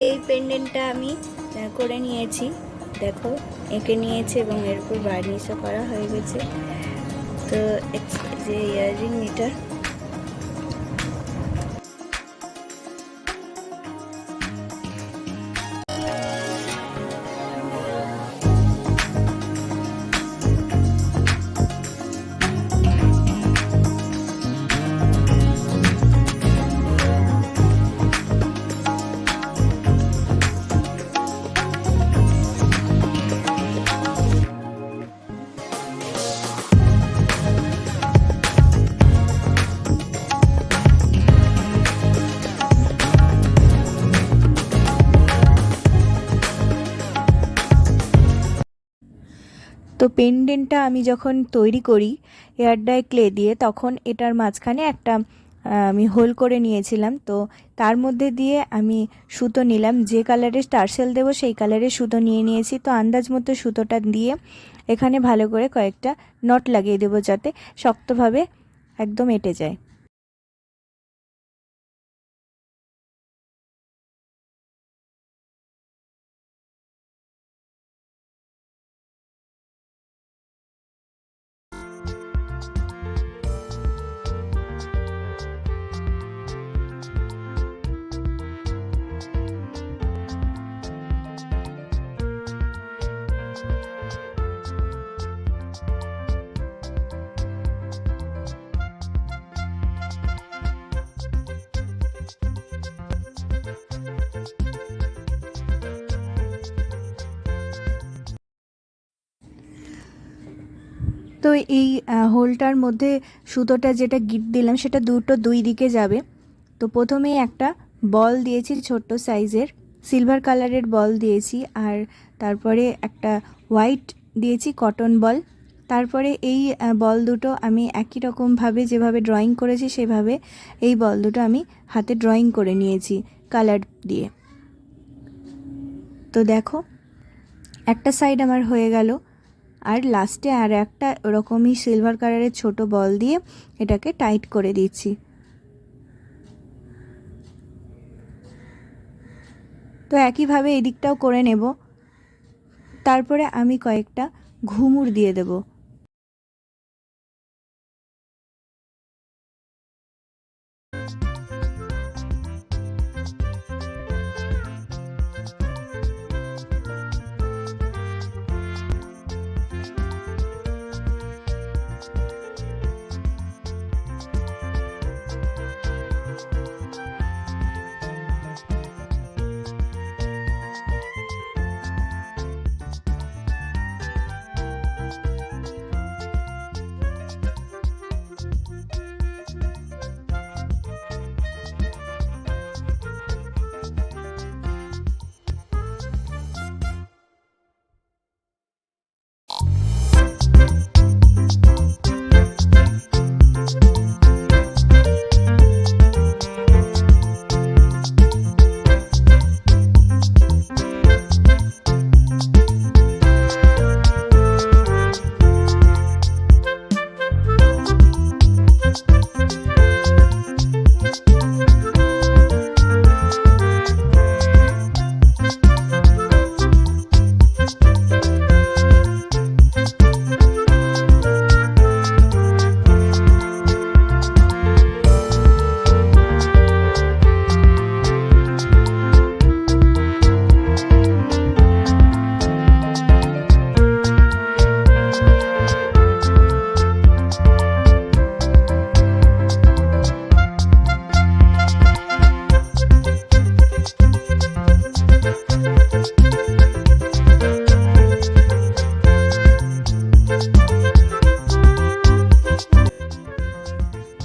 এই পেন্ডেন্টটা আমি করে নিয়েছি, দেখো এঁকে নিয়েছি এবং এর উপর বার্নিশও করা হয়ে গেছে। তো যে ইয়াররিং এটা তো পেন্ডেন্টটা আমি যখন তৈরি করি এয়ার ডাই ক্লে দিয়ে, তখন এটার মাঝখানে একটা আমি হোল করে নিয়েছিলাম। তো তার মধ্যে দিয়ে আমি সুতো নিলাম, যে কালারের টার্সেল দেবো সেই কালারের সুতো নিয়ে নিয়েছি। তো আন্দাজ মতো সুতোটা দিয়ে এখানে ভালো করে কয়েকটা নট লাগিয়ে দেবো যাতে শক্তভাবে একদম এঁটে যায়। তো এই হোলটার মধ্যে সুতোটা যেটা গিট দিলাম সেটা দুই দিকে যাবে। তো প্রথমেই একটা বল দিয়েছি, ছোট্ট সাইজের সিলভার কালারের বল দিয়েছি, আর তারপরে একটা হোয়াইট দিয়েছি কটন বল। তারপরে এই বল দুটো আমি একই রকমভাবে যেভাবে ড্রয়িং করেছি সেভাবে এই বল দুটো আমি হাতে ড্রয়িং করে নিয়েছি কালার দিয়ে। তো দেখো একটা সাইড আমার হয়ে গেল, আর লাস্টে আর একটা ওরকমই সিলভার কালারের ছোট বল দিয়ে এটাকে টাইট করে দিচ্ছি। তো একইভাবে এদিকটাও করে নেব। তারপরে আমি কয়েকটা ঘুঙুর দিয়ে দেব।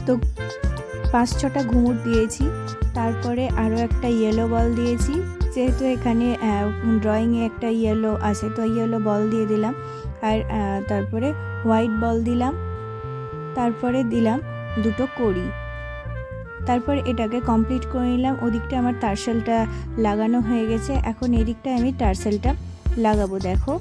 তো 5-6টা ঘুঙুর দিয়েছি, তারপরে আরও একটা ইয়েলো বল দিয়েছি, যেহেতু এখানে ড্রয়িংয়ে একটা ইয়েলো আছে তো ইয়েলো বল দিয়ে দিলাম, আর তারপরে হোয়াইট বল দিলাম, তারপরে দিলাম দুটো কড়ি। তারপর এটাকে কমপ্লিট করে নিলাম। ওদিকটা আমার টার্সেলটা লাগানো হয়ে গেছে, এখন এদিকটা আমি টার্সেলটা লাগাবো। দেখো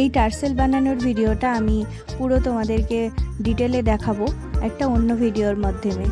এই টার্সেল বানানোর ভিডিওটা আমি পুরো তোমাদেরকে ডিটেলে দেখাবো একটা অন্য ভিডিওর মাধ্যমে।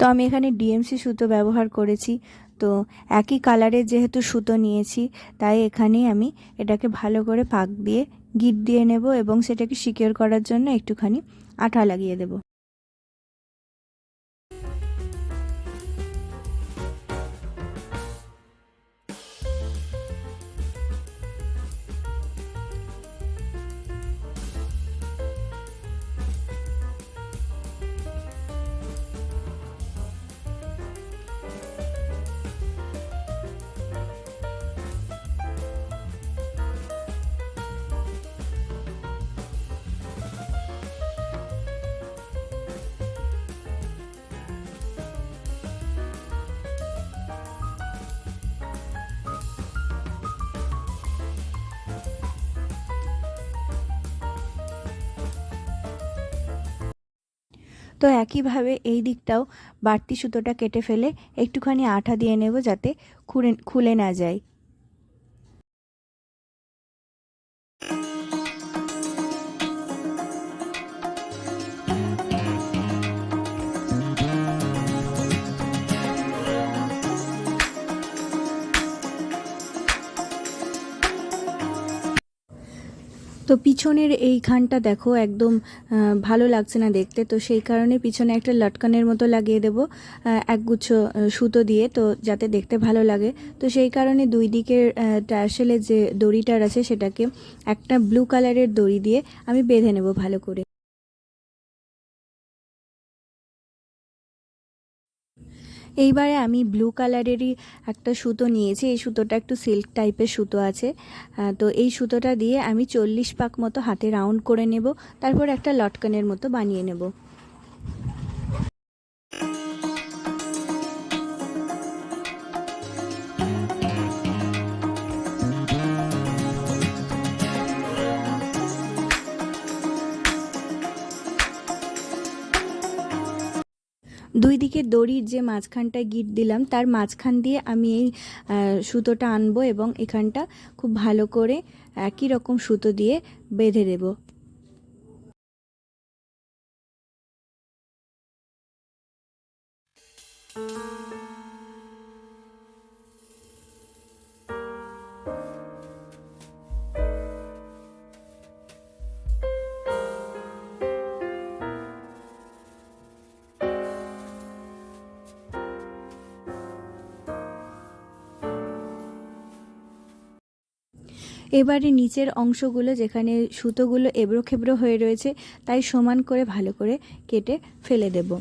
তো আমি এখানে ডিএমসি সুতো ব্যবহার করেছি। তো একই কালারের যেহেতু সুতো নিয়েছি, তাই এখানে আমি এটাকে ভালো করে পাক দিয়ে গিট দিয়ে নেব এবং সেটাকে সিকিউর করার জন্য একটুখানি আঠা লাগিয়ে দেব। তো একইভাবে এই দিকটাও বাড়তি সুতোটা কেটে ফেলে একটুখানি আঠা দিয়ে নেব যাতে খুলে না যায়। তো পিছনের এইখানটা দেখো একদম ভালো লাগছে না দেখতে, তো সেই কারণে পিছনে একটা লটকানের মতো লাগিয়ে দেব একগুচ্ছ সুতো দিয়ে, তো যাতে দেখতে ভালো লাগে। তো সেই কারণে দুই দিকের টার্সেলের যে দড়িটার আছে সেটাকে একটা ব্লু কালারের দড়ি দিয়ে আমি বেঁধে নেব ভালো করে। এইবারে আমি ব্লু কালারেরই একটা সুতো নিয়েছি। এই সুতোটা একটু সিল্ক টাইপের সুতো আছে। তো এই সুতোটা দিয়ে আমি 40 পাক মতো হাতে রাউন্ড করে নেব, তারপর একটা লটকানের মতো বানিয়ে নেব। দুই দিকে দড়ির যে মাঝখানটায় গিট দিলাম তার মাঝখান দিয়ে আমি এই সুতোটা আনবো এবং এখানটা খুব ভালো করে একই রকম সুতো দিয়ে বেঁধে দেব। এবারে নিচের অংশগুলো যেখানে সুতোগুলো এবড়ো খেবড়ো হয়ে রয়েছে তাই সমান করে ভালো করে কেটে ফেলে দেব।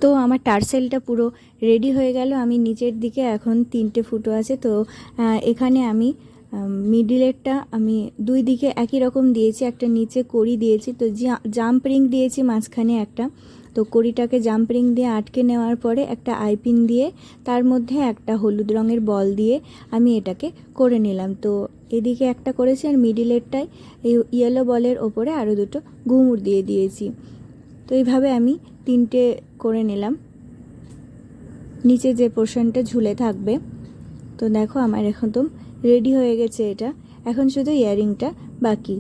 তো আমার টার্সেলটা পুরো রেডি হয়ে গেল। আমি নিচের দিকে এখন 3টে ফুটো আছে। তো এখানে আমি মিডিলেরটা আমি দুই দিকে একই রকম দিয়েছি, একটা নিচে কড়ি দিয়েছি, তো জাম্প রিং দিয়েছি মাঝখানে একটা। তো কড়িটাকে জাম্প রিং দিয়ে আটকে নেওয়ার পরে একটা আইপিন দিয়ে তার মধ্যে একটা হলুদ রঙের বল দিয়ে আমি এটাকে করে নিলাম। তো এদিকে একটা করেছি আর মিডিলেরটায় এই ইয়েলো বলের ওপরে আরও দুটো ঘুঙুর দিয়ে দিয়েছি। তো এইভাবে আমি 3টে করে নিলাম, নিচে যে পোর্শনটা ঝুলে থাকবে। তো দেখো আমার একদম রেডি হয়ে গেছে এটা, এখন শুধু ইয়াররিংটা বাকি।